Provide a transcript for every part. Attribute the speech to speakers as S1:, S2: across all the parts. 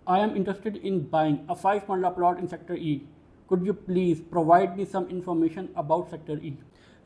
S1: I am interested in buying a 5 Marla plot in Sector E. Could you please provide me some information about Sector E?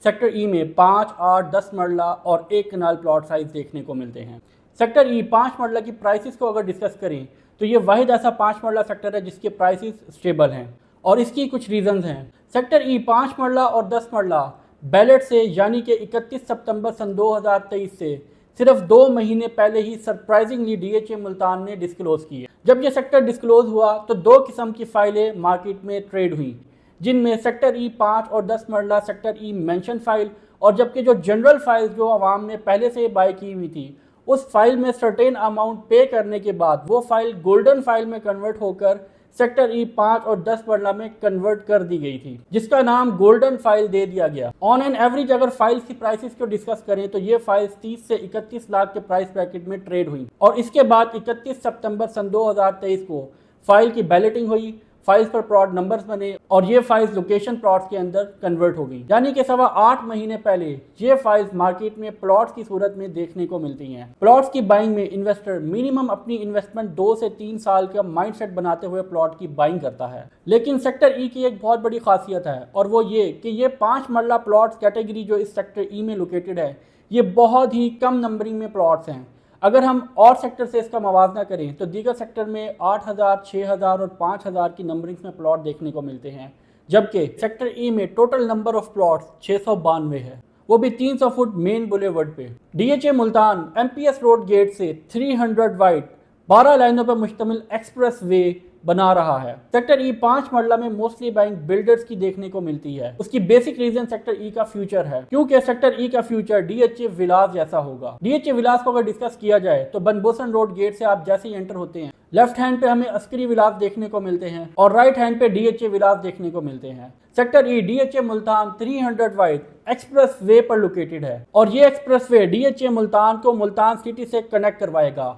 S1: Sector ई में 5, 8, 10 मरला और 1 कनाल plot size देखने को मिलते हैं। Sector ई 5 मरला की प्राइसेस को अगर डिस्कस करें तो ये वाहिद ऐसा 5 मरला सेक्टर है जिसके प्राइसेस स्टेबल हैं और इसकी कुछ रीजंस हैं। सेक्टर ई 5 मरला और 10 मरला बैलेट से यानी कि 31 सितंबर सन 2023 से सिर्फ 2 महीने पहले ही सरप्राइजिंगली डीएचए मुल्तान ने डिस्क्लोज की है। जब ये सेक्टर डिस्क्लोज हुआ तो 2 किस्म की फाइलें मार्केट में ट्रेड हुई, जिनमें सेक्टर ई 5 और 10 मरला सेक्टर ई मेंशन फाइल, और जबकि जो जनरल फाइल जो आवाम ने पहले से बाय की हुई थी उस फाइल में सर्टेन अमाउंट पे करने के बाद वो फाइल गोल्डन फाइल में कन्वर्ट होकर सेक्टर ई 5 और 10 मरला में कन्वर्ट कर दी गई थी, जिसका नाम गोल्डन फाइल दे दिया गया। ऑन एन एवरेज अगर फाइल्स की प्राइसेस को डिस्कस करें तो ये फाइल्स 30 से 31 लाख के प्राइस ब्रैकेट में ट्रेड हुई और इसके बाद 31 सितंबर सन 2023 को फाइल की बैलेटिंग हुई, फाइल्स पर प्लॉट नंबर्स बने और ये फाइल्स लोकेशन प्लॉट्स के अंदर कन्वर्ट हो गई। यानी कि 8.25 महीने पहले ये फाइल्स मार्केट में प्लॉट्स की सूरत में देखने को मिलती हैं। प्लॉट्स की बाइंग में इन्वेस्टर मिनिमम अपनी इन्वेस्टमेंट 2 से 3 साल का माइंडसेट बनाते हुए प्लॉट की बाइंग करता है। लेकिन सेक्टर ई की एक बहुत बड़ी खासियत है और वो ये कि ये 5 मरला प्लॉट्स कैटेगरी जो इस सेक्टर ई में लोकेटेड है ये बहुत ही कम नंबरिंग में प्लॉट्स हैं। अगर हम और सेक्टर से इसका मवाजना करें तो दीगर सेक्टर में 8000, 6000 और 5000 की नंबरिंग्स में प्लॉट देखने को मिलते हैं, जबकि सेक्टर ई में टोटल नंबर ऑफ प्लॉट्स 692 है, वो भी 300 फुट मेन बुलेवर्ड पे। DHA Multan MPS road gate से 300 वाइड 12 लाइनों पर मुश्तमिल एक्सप्रेस वे बना रहा है। सेक्टर ई 5 मरला में मोस्टली बाइंग बिल्डर्स की देखने को मिलती है। उसकी बेसिक रीजन सेक्टर ई का फ्यूचर है, क्योंकि सेक्टर ई का फ्यूचर डीएचए विलास जैसा होगा। डीएचए विलास को अगर डिस्कस किया जाए तो बनबोसन रोड गेट से आप जैसे ही एंटर होते हैं लेफ्ट हैंड पे हमें अस्करी विलास देखने को मिलते हैं और राइट हैंड पे डीएचए विलास देखने को मिलते हैं। सेक्टर ई DHA Multan 300 wide express way पर लोकेटेड है और ये एक्सप्रेस वे डीएचए मुल्तान को मुल्तान सिटी से कनेक्ट करवाएगा।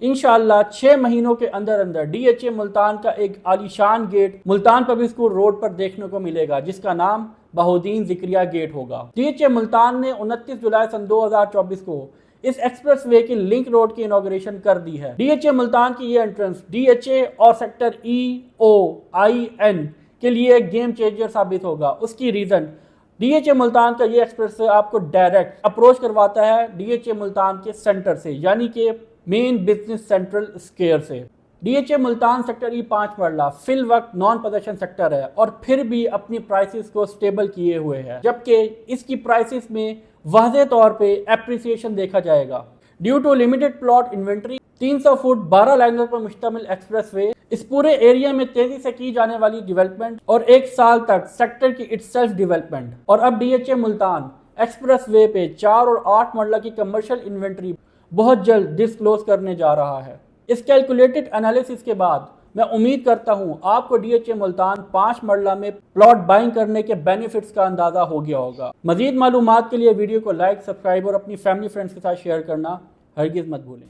S1: इंशाअल्लाह 6 महीनों के अंदर अंदर डीएचए मुल्तान का एक आलीशान gate Multan public school road पर देखने को मिलेगा, जिसका नाम बहाउद्दीन जिक्रिया गेट होगा। डीएचए मुल्तान ने 29 जुलाई सन 2024 को इस एक्सप्रेस वे की लिंक रोड की इनॉग्रेशन कर दी है। डीएचए मुल्तान की ये एंट्रेंस डीएचए और सेक्टर EOIN के लिए गेम चेंजर साबित होगा। उसकी रीजन डीएचए मुल्तान का ये एक्सप्रेस वे आपको डायरेक्ट अप्रोच करवाता है डीएचए मुल्तान के सेंटर से, यानी कि मेन बिजनेस सेंट्रल स्क्वायर से। डीएचए मुल्तान सेक्टर ई 5 मरला फिल वक्त नॉन पोजेशन सेक्टर है और फिर भी अपनी प्राइसेस को स्टेबल किए हुए है, जबकि इसकी प्राइसेस में वाज़ेह तौर पे एप्रिसिएशन देखा जाएगा due to limited plot inventory. 300 foot 12 लाइनों पर मुश्तमिल एक्सप्रेस वे, इस पूरे एरिया में तेजी से की जाने वाली डेवलपमेंट और 1 साल तक सेक्टर की इटसेल्फ डेवलपमेंट। और अब डीएचए मुल्तान एक्सप्रेस वे पे 4 और 8 मरला की कमर्शियल इन्वेंट्री बहुत जल्द डिस्क्लोज करने जा रहा है। इस कैलकुलेटेड एनालिसिस के बाद मैं उम्मीद करता हूं आपको डीएचए मुल्तान 5 मरला में प्लॉट बाइंग करने के बेनिफिट्स का अंदाजा हो गया होगा। मजीद मालूमात के लिए वीडियो को लाइक, सब्सक्राइब और अपनी फैमिली फ्रेंड्स के साथ शेयर करना हरगिज़ मत भूलें।